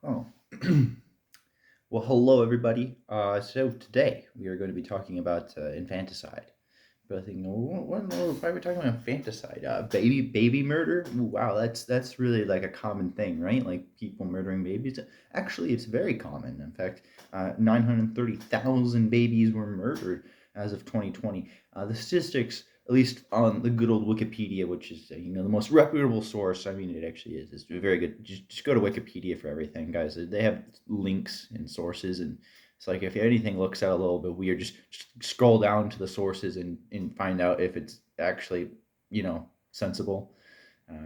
Oh, well, hello everybody. So today we are going to be talking about infanticide. But I think, why are we talking about infanticide? Baby murder? Ooh, wow, that's really like a common thing, right? Like people murdering babies. Actually, it's very common. In fact, 930,000 babies were murdered as of 2020. The statistics, at least on the good old Wikipedia, which is the most reputable source. I mean, it actually is. It's very good. Just go to Wikipedia for everything, guys. They have links and sources, and it's like if anything looks out a little bit weird, just scroll down to the sources and find out if it's actually sensible.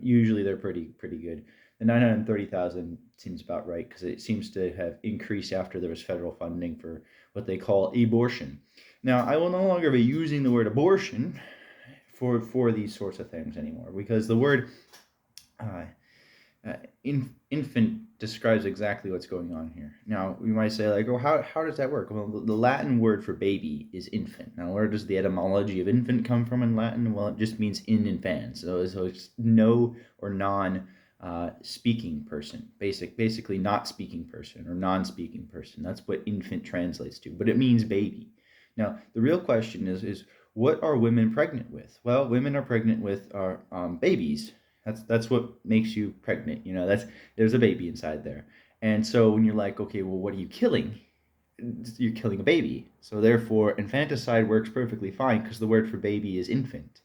Usually they're pretty good. The 930,000 seems about right because it seems to have increased after there was federal funding for what they call abortion. Now, I will no longer be using the word abortion for these sorts of things anymore because the word uh, infant describes exactly what's going on here. Now, we might say, like, oh, how does that work? Well, the Latin word for baby is infant. Now, where does the etymology of infant come from in Latin? Well, it just means in infans. So it's no or non speaking person, basically not speaking person or non speaking person. That's what infant translates to, but it means baby. Now, the real question is what are women pregnant with? Well, women are pregnant with babies. That's what makes you pregnant. That's there's a baby inside there. And so when you're like, okay, well, what are you killing? You're killing a baby. So therefore, infanticide works perfectly fine because the word for baby is infant.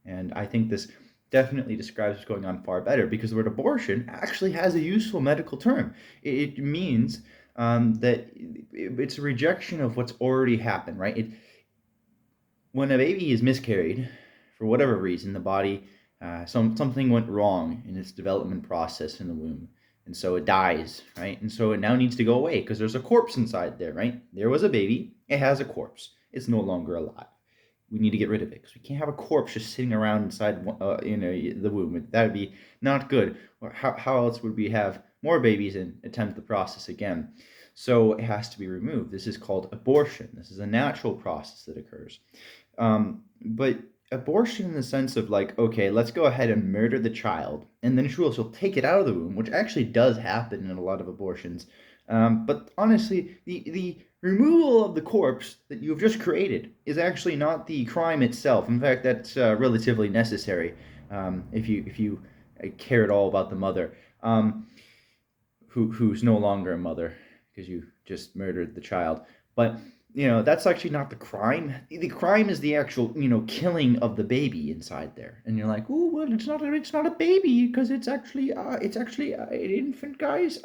And I think this definitely describes what's going on far better because the word abortion actually has a useful medical term. It means that it's a rejection of what's already happened, right? When a baby is miscarried, for whatever reason, the body something went wrong in its development process in the womb, and so it dies, right? And so it now needs to go away because there's a corpse inside there, right? There was a baby, it has a corpse, it's no longer alive. We need to get rid of it because we can't have a corpse just sitting around inside, the womb. That would be not good. Or how else would we have more babies and attempt the process again? So it has to be removed. This is called abortion. This is a natural process that occurs. But abortion in the sense of like, okay, let's go ahead and murder the child, and then she'll take it out of the womb, which actually does happen in a lot of abortions. But honestly, the removal of the corpse that you've just created is actually not the crime itself. In fact, that's relatively necessary if you care at all about the mother, who's no longer a mother because you just murdered the child. But that's actually not the crime. The crime is the actual killing of the baby inside there. And you're like, oh well, it's not a baby because it's actually an infant, guys.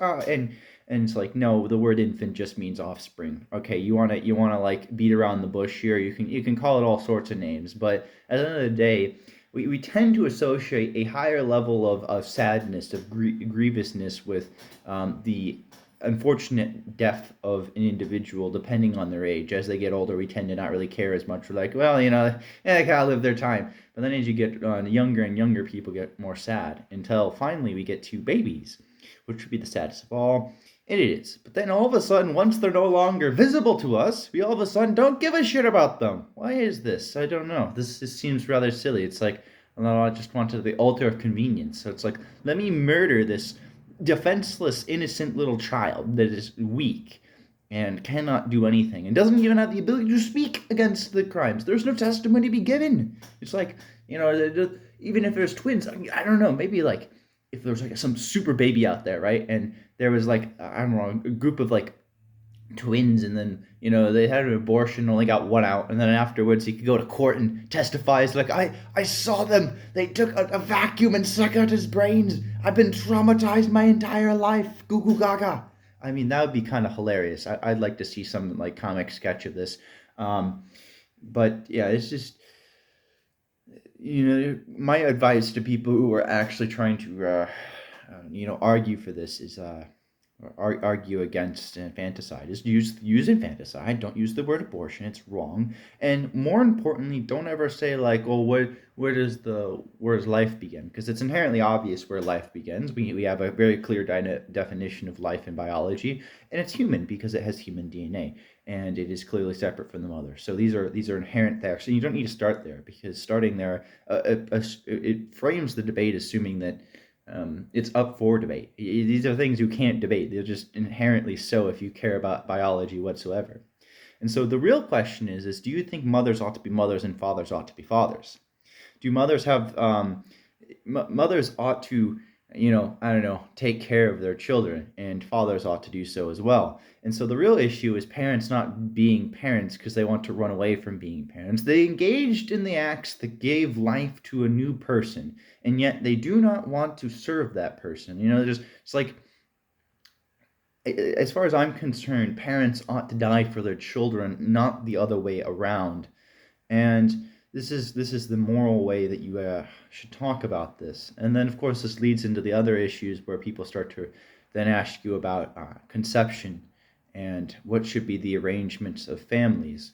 And it's like, no, the word infant just means offspring. Okay, you wanna like beat around the bush here. You can call it all sorts of names, but at the end of the day, we tend to associate a higher level of sadness, of grievousness with the unfortunate death of an individual depending on their age. As they get older, we tend to not really care as much. We're like, well, they gotta live their time. But then as you get younger and younger, people get more sad until finally we get to babies, which would be the saddest of all. And it is. But then all of a sudden, once they're no longer visible to us, we all of a sudden don't give a shit about them. Why is this? I don't know. This seems rather silly. It's like, I just wanted the altar of convenience. So it's like, let me murder this defenseless, innocent little child that is weak and cannot do anything and doesn't even have the ability to speak against the crimes. There's no testimony to be given. It's like, even if there's twins, I don't know, maybe like if there was like some super baby out there, right? And there was like, I don't know, a group of like twins, and then they had an abortion, only got one out, and then afterwards he could go to court and testify. It's like, I saw them, they took a vacuum and sucked out his brains, I've been traumatized my entire life, goo goo gaga. I mean, that would be kind of hilarious. I'd like to see some like comic sketch of this. But yeah, it's just, my advice to people who are actually trying to argue for this is argue against infanticide is use infanticide. Don't use the word abortion. It's wrong. And more importantly, don't ever say like, oh, where does life begin? Because it's inherently obvious where life begins. We have a very clear definition of life in biology, and it's human because it has human DNA, and it is clearly separate from the mother. So these are inherent facts, and you don't need to start there because starting there it frames the debate assuming that it's up for debate. These are things you can't debate. They're just inherently so if you care about biology whatsoever. And so the real question is do you think mothers ought to be mothers and fathers ought to be fathers? Do mothers have mothers ought to, I don't know, take care of their children, and fathers ought to do so as well. And so the real issue is parents not being parents because they want to run away from being parents. They engaged in the acts that gave life to a new person, and yet they do not want to serve that person. It's like, as far as I'm concerned, parents ought to die for their children, not the other way around. And this is the moral way that you should talk about this. And then, of course, this leads into the other issues where people start to then ask you about conception and what should be the arrangements of families.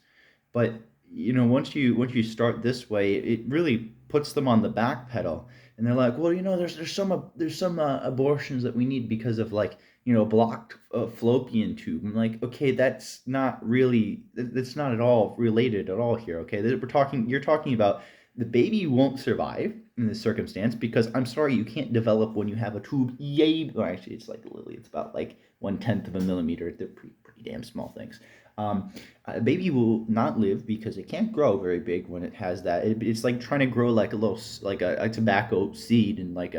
But once you start this way, it really puts them on the back pedal, and they're like, well, there's some abortions that we need because of, like, blocked fallopian tube. I'm like, okay, that's not at all related at all here. Okay, you're talking about the baby won't survive in this circumstance because, I'm sorry, you can't develop when you have a tube. Yay! Well, actually, it's like literally, it's about like 1/10 of a millimeter. They're pretty damn small things. A baby will not live because it can't grow very big when it has that. It's like trying to grow like a tobacco seed in like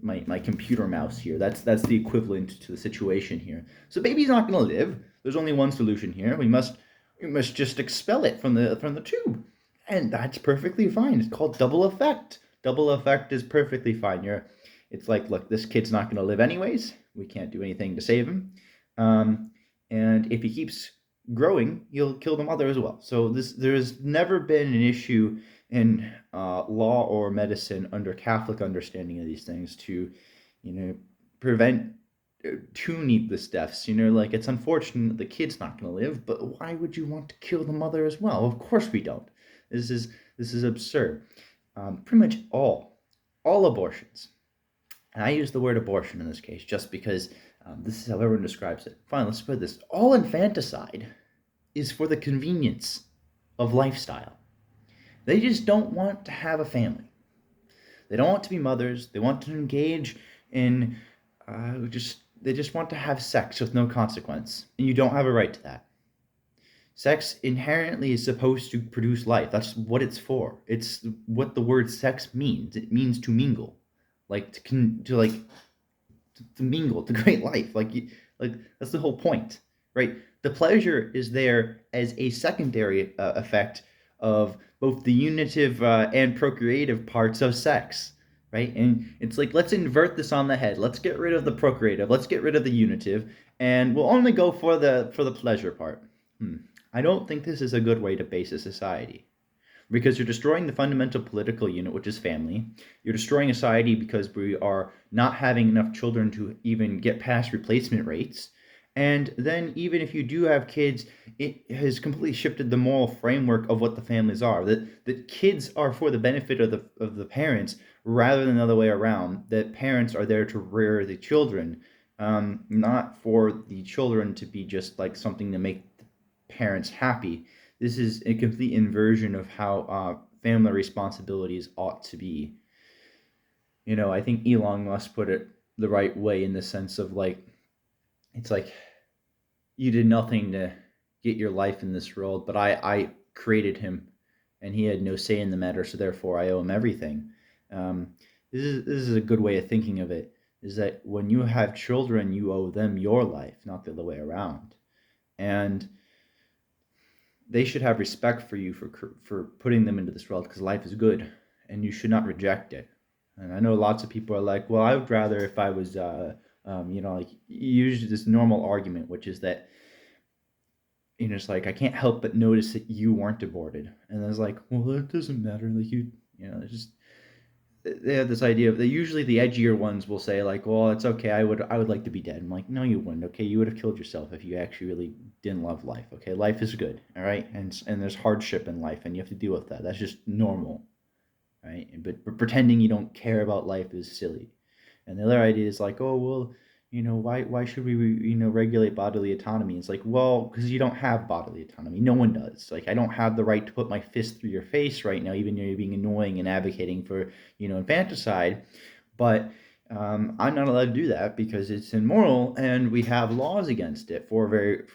my computer mouse here. That's the equivalent to the situation here. So baby's not going to live. There's only one solution here. We must just expel it from the tube, and that's perfectly fine. It's called double effect. Double effect is perfectly fine. It's like, look, this kid's not going to live anyways. We can't do anything to save him. And if he keeps growing, he'll kill the mother as well. So there has never been an issue in law or medicine under Catholic understanding of these things to, prevent too needless deaths. Like, it's unfortunate the kid's not going to live, but why would you want to kill the mother as well? Of course we don't. This is absurd. Pretty much all abortions. And I use the word abortion in this case just because this is how everyone describes it. Fine, let's put this. All infanticide is for the convenience of lifestyle. They just don't want to have a family. They don't want to be mothers. They want to engage in they just want to have sex with no consequence. And you don't have a right to that. Sex inherently is supposed to produce life. That's what it's for. It's what the word sex means. It means to mingle, like to mingle, to create life. Like that's the whole point, right? The pleasure is there as a secondary effect of both the unitive and procreative parts of sex, right? And it's like, let's invert this on the head. Let's get rid of the procreative. Let's get rid of the unitive, and we'll only go for the pleasure part. I don't think this is a good way to base a society, because you're destroying the fundamental political unit, which is family. You're destroying a society because we are not having enough children to even get past replacement rates. And then even if you do have kids, it has completely shifted the moral framework of what the families are. That kids are for the benefit of the parents rather than the other way around. That parents are there to rear the children, not for the children to be just like something to make parents happy. This is a complete inversion of how family responsibilities ought to be. I think Elon Musk put it the right way in the sense of, like, it's like, you did nothing to get your life in this world, but I created him, and he had no say in the matter, so therefore I owe him everything. This is a good way of thinking of it, is that when you have children, you owe them your life, not the other way around. And they should have respect for you for putting them into this world, because life is good, and you should not reject it. And I know lots of people are like, well, I would rather if I was, like, usually this normal argument, which is that, it's like, I can't help but notice that you weren't aborted. And it's like, well, that doesn't matter. Like, it's just, they have this idea of, usually the edgier ones will say, like, well, it's okay, I would like to be dead. I'm like, no, you wouldn't. Okay, you would have killed yourself if you actually really didn't love life. Okay, life is good, all right? And there's hardship in life, and you have to deal with that. That's just normal, right? But pretending you don't care about life is silly. And the other idea is like, oh, well, why should we, regulate bodily autonomy? It's like, well, because you don't have bodily autonomy. No one does. Like, I don't have the right to put my fist through your face right now, even though you're being annoying and advocating for, infanticide. But I'm not allowed to do that because it's immoral, and we have laws against it for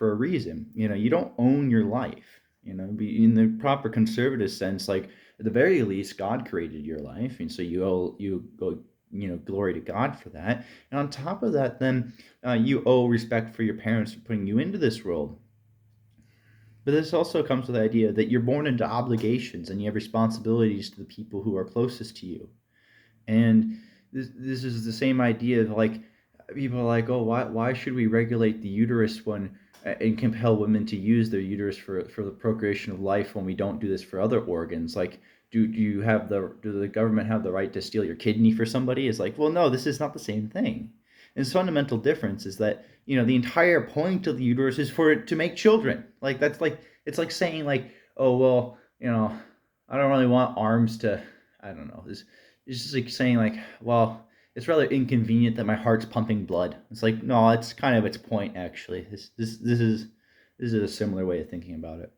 a reason. You don't own your life. In the proper conservative sense, like at the very least, God created your life, and so you go glory to God for that. And on top of that, then you owe respect for your parents for putting you into this world. But this also comes with the idea that you're born into obligations and you have responsibilities to the people who are closest to you. And this is the same idea of like people are like, oh, why should we regulate the uterus when and compel women to use their uterus for the procreation of life when we don't do this for other organs? Like, do the government have the right to steal your kidney for somebody? It's like, well, no, this is not the same thing. And its fundamental difference is that the entire point of the uterus is for it to make children. Like that's like it's like saying like, oh well, I don't really want arms to, I don't know, this it's just like saying like, well, it's rather inconvenient that my heart's pumping blood. It's like, no, it's kind of its point actually. This is a similar way of thinking about it.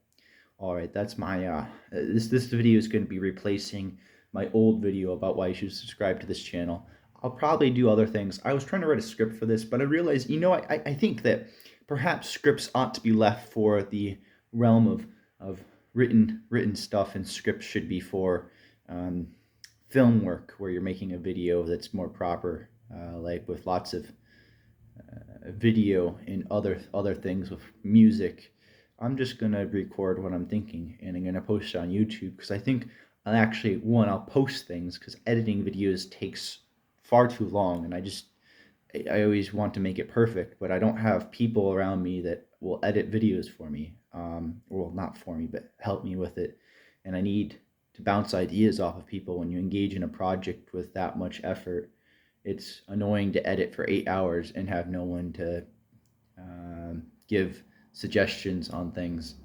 All right, that's my this video is going to be replacing my old video about why you should subscribe to this channel. I'll probably do other things. I was trying to write a script for this, but I realized, I think that perhaps scripts ought to be left for the realm of written stuff, and scripts should be for um, film work where you're making a video that's more proper, like with lots of video and other things with music. I'm just gonna record what I'm thinking and I'm gonna post it on YouTube because I think I'll post things because editing videos takes far too long, and I always want to make it perfect, but I don't have people around me that will edit videos for me. Well, not for me, but help me with it. And I need to bounce ideas off of people. When you engage in a project with that much effort, it's annoying to edit for 8 hours and have no one to give suggestions on things.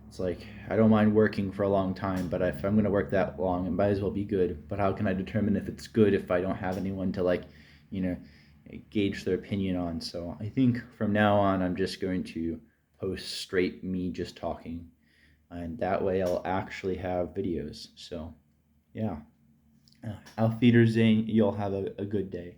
It's like, I don't mind working for a long time, but if I'm going to work that long, it might as well be good. But how can I determine if it's good if I don't have anyone to, like, you know, gauge their opinion on? So I think from now on, I'm just going to post straight me just talking. And that way I'll actually have videos. So, yeah. Auf Wiedersehen. You'll have a good day.